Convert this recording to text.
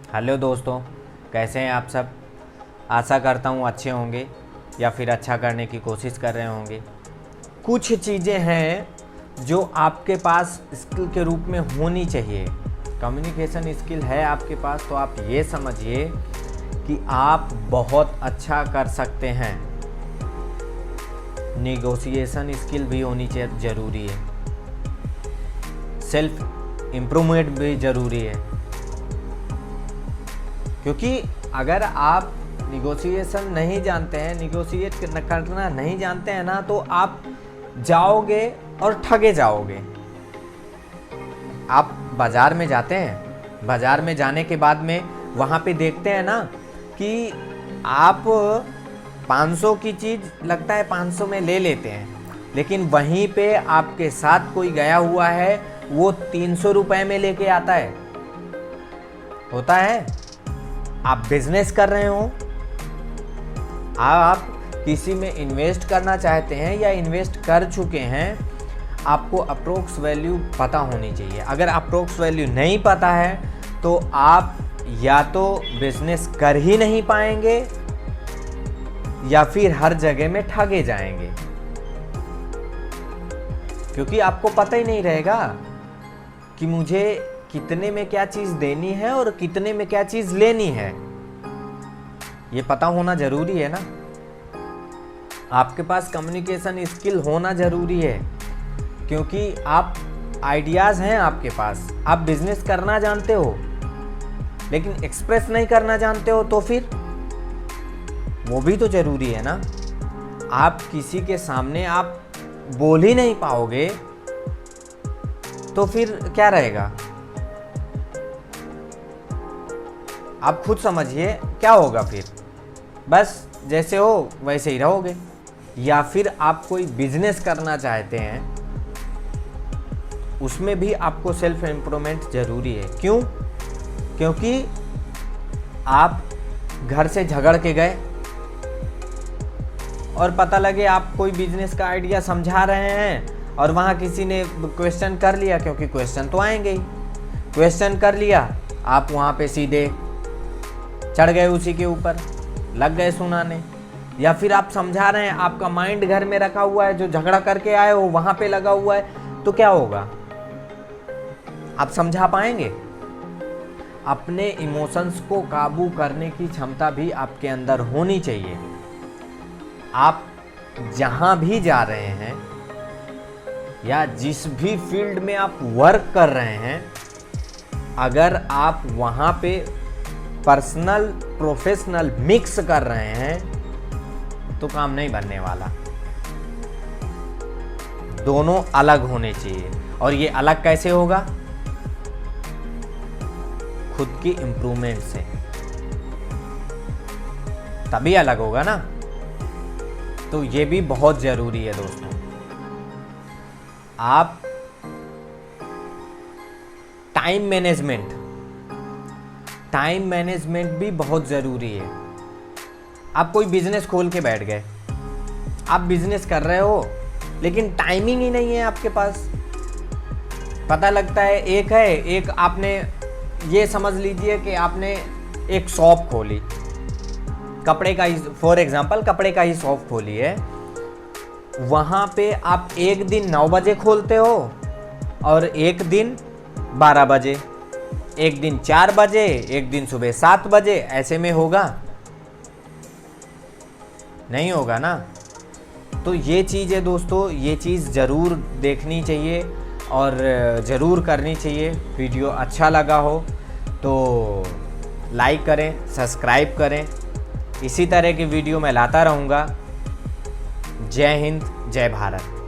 Hello दोस्तों, कैसे हैं आप सब। आशा करता हूँ अच्छे होंगे या फिर अच्छा करने की कोशिश कर रहे होंगे। कुछ चीज़ें हैं जो आपके पास स्किल के रूप में होनी चाहिए। कम्युनिकेशन स्किल है आपके पास तो आप ये समझिए कि आप बहुत अच्छा कर सकते हैं। नेगोशिएशन स्किल भी होनी चाहिए, ज़रूरी है। सेल्फ इम्प्रूवमेंट भी ज़रूरी है, क्योंकि अगर आप निगोशिएशन नहीं जानते हैं, निगोशिएट करना नहीं जानते हैं ना, तो आप जाओगे और ठगे जाओगे। आप बाज़ार में जाते हैं, बाज़ार में जाने के बाद में वहाँ पे देखते हैं ना कि आप 500 की चीज़ लगता है 500 में ले लेते हैं, लेकिन वहीं पे आपके साथ कोई गया हुआ है, वो 300 रुपए में लेके आता है। होता है। आप बिजनेस कर रहे हो, आप किसी में इन्वेस्ट करना चाहते हैं या इन्वेस्ट कर चुके हैं, आपको अप्रोक्स वैल्यू पता होनी चाहिए। अगर अप्रोक्स वैल्यू नहीं पता है तो आप या तो बिजनेस कर ही नहीं पाएंगे या फिर हर जगह में ठगे जाएंगे, क्योंकि आपको पता ही नहीं रहेगा कि मुझे कितने में क्या चीज़ देनी है और कितने में क्या चीज़ लेनी है। ये पता होना ज़रूरी है ना। आपके पास कम्युनिकेशन स्किल होना ज़रूरी है, क्योंकि आप आइडियाज़ हैं आपके पास, आप बिजनेस करना जानते हो लेकिन एक्सप्रेस नहीं करना जानते हो, तो फिर वो भी तो ज़रूरी है ना। आप किसी के सामने आप बोल ही नहीं पाओगे तो फिर क्या रहेगा। आप खुद समझिए क्या होगा फिर। बस जैसे हो वैसे ही रहोगे। या फिर आप कोई बिजनेस करना चाहते हैं, उसमें भी आपको सेल्फ इम्प्रूवमेंट ज़रूरी है। क्यों? क्योंकि आप घर से झगड़ के गए और पता लगे आप कोई बिजनेस का आइडिया समझा रहे हैं और वहाँ किसी ने क्वेश्चन कर लिया, क्योंकि क्वेश्चन तो आएंगे ही। क्वेश्चन कर लिया, आप वहाँ पे सीधे चढ़ गए, उसी के ऊपर लग गए सुनाने। या फिर आप समझा रहे हैं, आपका माइंड घर में रखा हुआ है, जो झगड़ा करके आए हो वहाँ पे लगा हुआ है, तो क्या होगा? आप समझा पाएंगे? अपने इमोशंस को काबू करने की क्षमता भी आपके अंदर होनी चाहिए। आप जहाँ भी जा रहे हैं या जिस भी फील्ड में आप वर्क कर रहे हैं, अगर आप वहाँ पे पर्सनल प्रोफेशनल मिक्स कर रहे हैं तो काम नहीं बनने वाला। दोनों अलग होने चाहिए। और ये अलग कैसे होगा? खुद की इंप्रूवमेंट से, तभी अलग होगा ना। तो ये भी बहुत जरूरी है दोस्तों। आप टाइम मैनेजमेंट भी बहुत ज़रूरी है। आप कोई बिजनेस खोल के बैठ गए, आप बिजनेस कर रहे हो लेकिन टाइमिंग ही नहीं है आपके पास। पता लगता है एक आपने ये समझ लीजिए कि आपने एक शॉप खोली, कपड़े का ही, फॉर एग्जांपल कपड़े का ही शॉप खोली है। वहाँ पे आप एक दिन 9 बजे खोलते हो और एक दिन 12 बजे, एक दिन 4 बजे, एक दिन सुबह 7 बजे। ऐसे में होगा? नहीं होगा ना। तो ये चीज़ है दोस्तों, ये चीज़ ज़रूर देखनी चाहिए और ज़रूर करनी चाहिए। वीडियो अच्छा लगा हो तो लाइक करें, सब्सक्राइब करें। इसी तरह की वीडियो मैं लाता रहूँगा। जय हिंद, जय भारत।